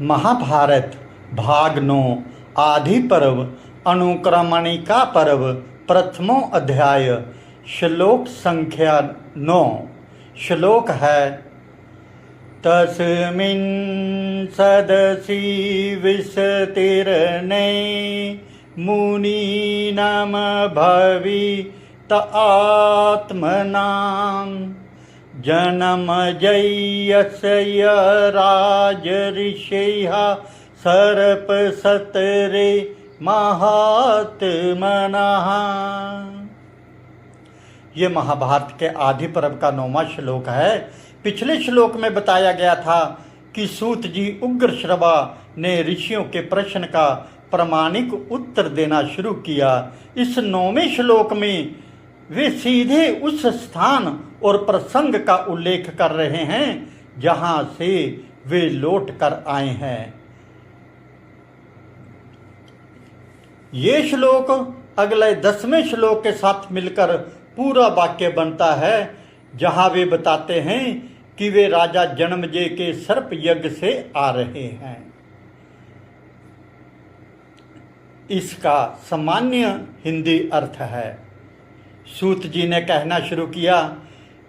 महाभारत भाग 9 आदि पर्व अनुक्रमणिका पर्व प्रथमो अध्याय श्लोक संख्या 9। श्लोक है तस्मिन् सदसि विशतिर्ने मुनीनाम भवित आत्मनां जनमजयस्य राजऋषयः सर्पसत्रे महात्मनः। ये महाभारत के आदि पर्व का 9वां श्लोक है। पिछले श्लोक में बताया गया था कि सूत जी उग्रश्रवा ने ऋषियों के प्रश्न का प्रामाणिक उत्तर देना शुरू किया। इस 9वें श्लोक में वे सीधे उस स्थान और प्रसंग का उल्लेख कर रहे हैं जहां से वे लौट कर आए हैं। ये श्लोक अगले 10वें श्लोक के साथ मिलकर पूरा वाक्य बनता है, जहां वे बताते हैं कि वे राजा जन्मजय के सर्प यज्ञ से आ रहे हैं। इसका सामान्य हिंदी अर्थ है। सूत जी ने कहना शुरू किया,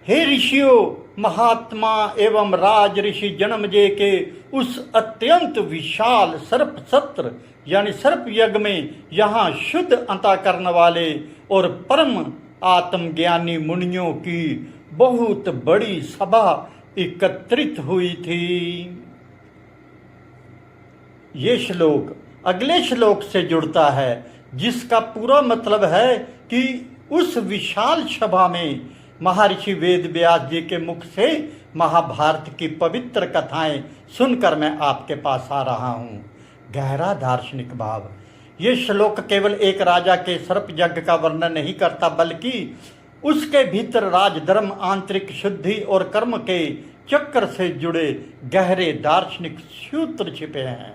हे ऋषियों, महात्मा एवं राज ऋषि जन्मजय के उस अत्यंत विशाल सर्प सत्र यानी सर्प यज्ञ में यहाँ शुद्ध अंतःकरण वाले और परम आत्मज्ञानी मुनियों की बहुत बड़ी सभा एकत्रित हुई थी। ये श्लोक अगले श्लोक से जुड़ता है, जिसका पूरा मतलब है कि उस विशाल सभा में महर्षि वेद व्यास जी के मुख से महाभारत की पवित्र कथाएं सुनकर मैं आपके पास आ रहा हूँ। गहरा दार्शनिक भाव। ये श्लोक केवल एक राजा के सर्प यज्ञ का वर्णन नहीं करता, बल्कि उसके भीतर राजधर्म, आंतरिक शुद्धि और कर्म के चक्र से जुड़े गहरे दार्शनिक सूत्र छिपे हैं,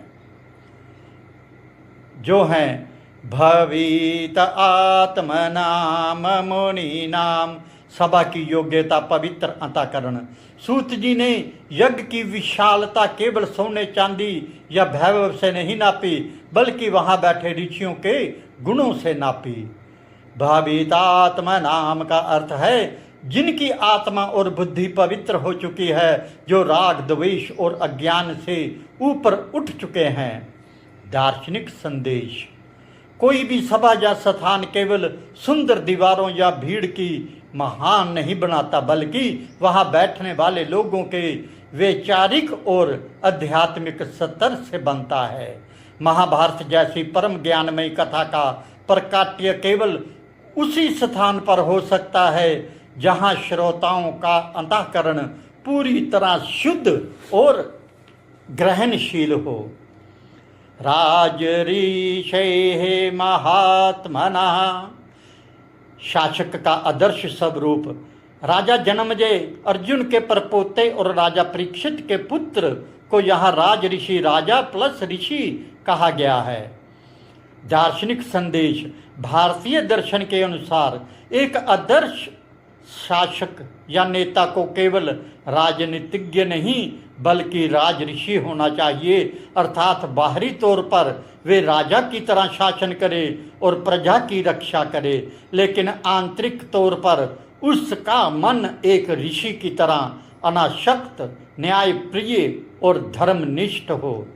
जो हैं भवित आत्मनाम मुनीनाम। सभा की योग्यता, पवित्र अंतःकरण। सूत जी ने यज्ञ की विशालता केवल सोने चांदी या वैभव से नहीं नापी, बल्कि वहां बैठे ऋषियों के गुणों से नापी। भवित आत्मनाम का अर्थ है जिनकी आत्मा और बुद्धि पवित्र हो चुकी है, जो राग, द्वेष और अज्ञान से ऊपर उठ चुके हैं। दार्शनिक संदेश। कोई भी सभा या स्थान केवल सुंदर दीवारों या भीड़ की महान नहीं बनाता, बल्कि वहां बैठने वाले लोगों के वैचारिक और आध्यात्मिक स्तर से बनता है। महाभारत जैसी परम ज्ञानमयी कथा का प्रकाट्य केवल उसी स्थान पर हो सकता है जहां श्रोताओं का अंतःकरण पूरी तरह शुद्ध और ग्रहणशील हो। राजऋषेः महात्मना। शासक का आदर्श स्वरूप। राजा जन्मजय अर्जुन के परपोते और राजा परीक्षित के पुत्र को यहाँ राज ऋषि, राजा प्लस ऋषि कहा गया है। दार्शनिक संदेश। भारतीय दर्शन के अनुसार एक आदर्श शासक या नेता को केवल राजनीतिज्ञ नहीं बल्कि राज ऋषि होना चाहिए, अर्थात बाहरी तौर पर वे राजा की तरह शासन करे और प्रजा की रक्षा करे, लेकिन आंतरिक तौर पर उसका मन एक ऋषि की तरह अनासक्त, न्यायप्रिय और धर्मनिष्ठ हो।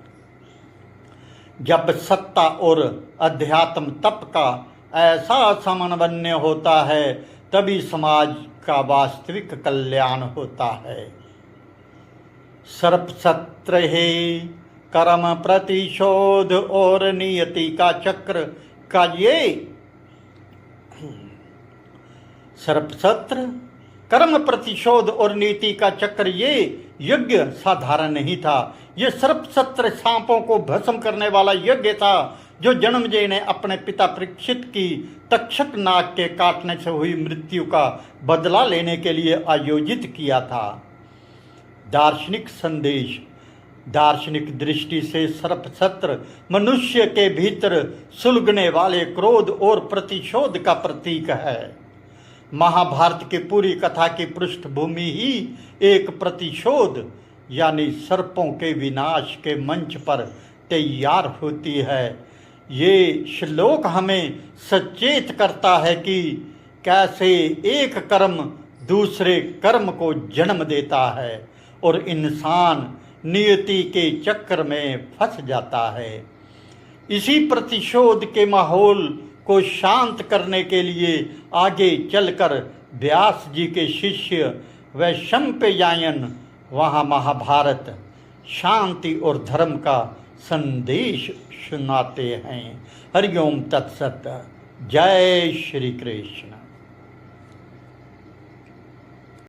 जब सत्ता और अध्यात्म तप का ऐसा समन्वय होता है, तभी समाज का वास्तविक कल्याण होता है। सर्प सत्र है कर्म प्रतिशोध और नियति का चक्र का ये सर्प सत्र, कर्म प्रतिशोध और नीति का चक्र, ये यज्ञ साधारण नहीं था। ये सर्प सत्र सांपों को भस्म करने वाला यज्ञ था, जो जन्मजय ने अपने पिता परीक्षित की तक्षक नाग के काटने से हुई मृत्यु का बदला लेने के लिए आयोजित किया था। दार्शनिक संदेश। दार्शनिक दृष्टि से सर्प सत्र मनुष्य के भीतर सुलगने वाले क्रोध और प्रतिशोध का प्रतीक है। महाभारत की पूरी कथा की पृष्ठभूमि ही एक प्रतिशोध यानी सर्पों के विनाश के मंच पर तैयार होती है। ये श्लोक हमें सचेत करता है कि कैसे एक कर्म दूसरे कर्म को जन्म देता है और इंसान नियति के चक्र में फंस जाता है। इसी प्रतिशोध के माहौल को शांत करने के लिए आगे चलकर व्यास जी के शिष्य वैशंपायन वहाँ महाभारत, शांति और धर्म का संदेश सुनाते हैं। हरिओम तत्सत। जय श्री कृष्ण।